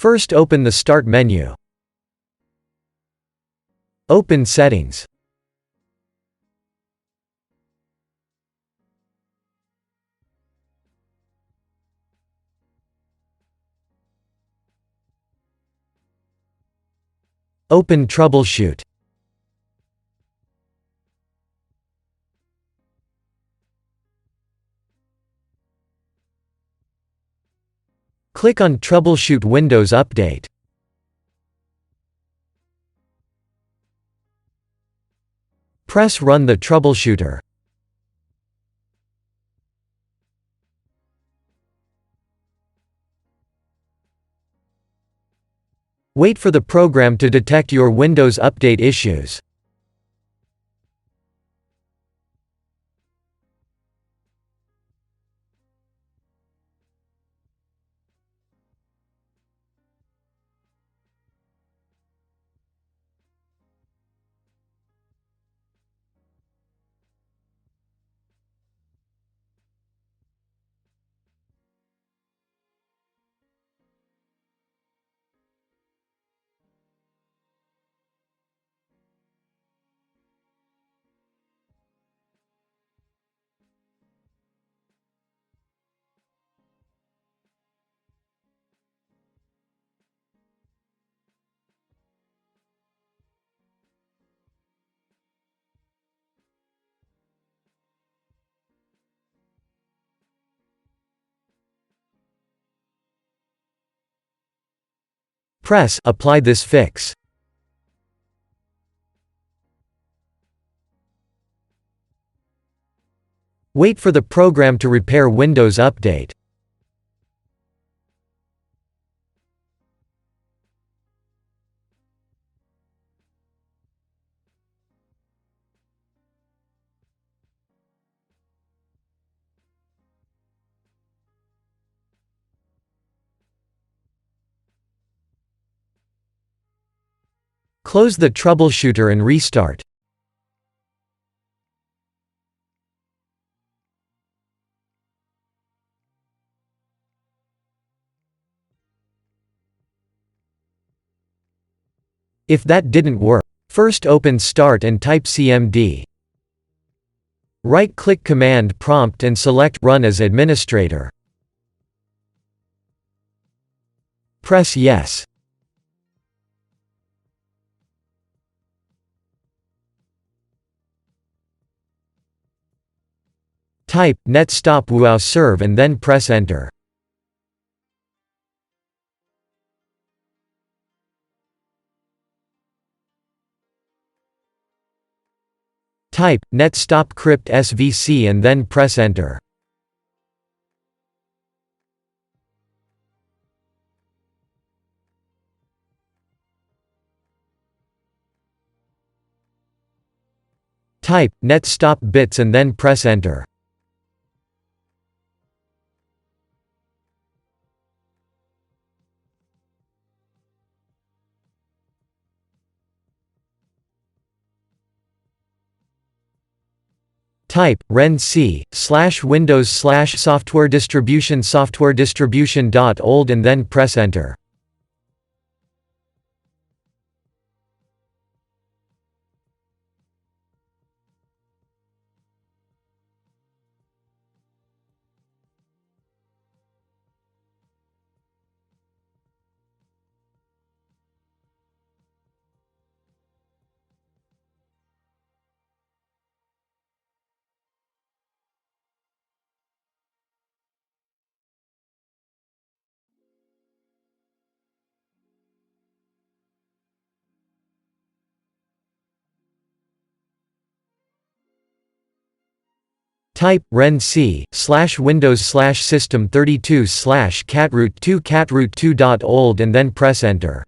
First open the Start menu. Open Settings. Open Troubleshoot. Click on Troubleshoot Windows Update. Press Run the troubleshooter. Wait for the program to detect your Windows Update issues. Press Apply this fix. Wait for the program to repair Windows Update. Close the troubleshooter and restart. If that didn't work, first open Start and type CMD. Right-click Command Prompt and select Run as Administrator. Press Yes. Type netstop wow serve and then press Enter. Type netstop crypt svc and then press Enter. Type netstop bits and then press Enter. Type renc/windows/software distribution.old and then press Enter. Type renc/windows/system32/catroot2catroot2.old and then press Enter.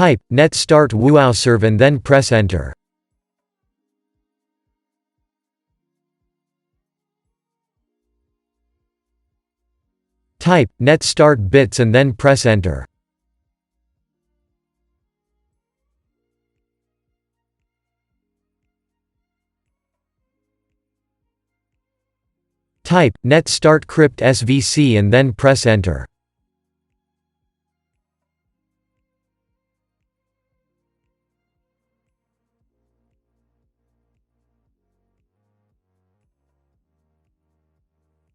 Type net start wowserve and then press enter. Type net start bits and then press enter. Type net start crypt svc and then press enter.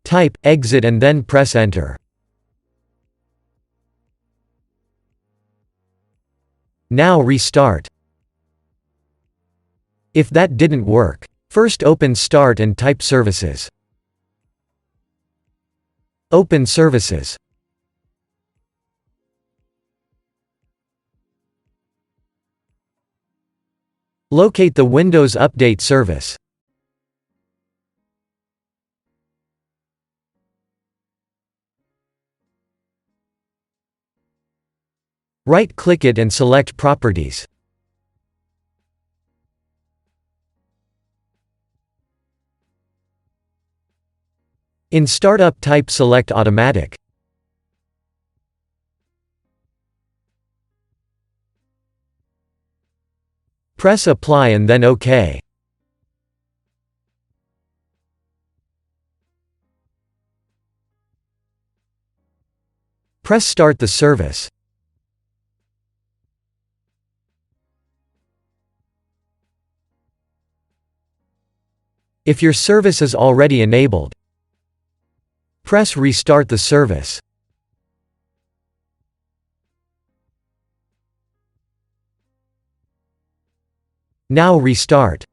Type exit and then press enter. Now restart. If that didn't work, first open Start and type Services. Open Services. Locate the Windows Update service. Right-click it and select Properties. In Startup type select Automatic. Press Apply and then OK. Press Start the service. If your service is already enabled, press Restart the service. Now restart.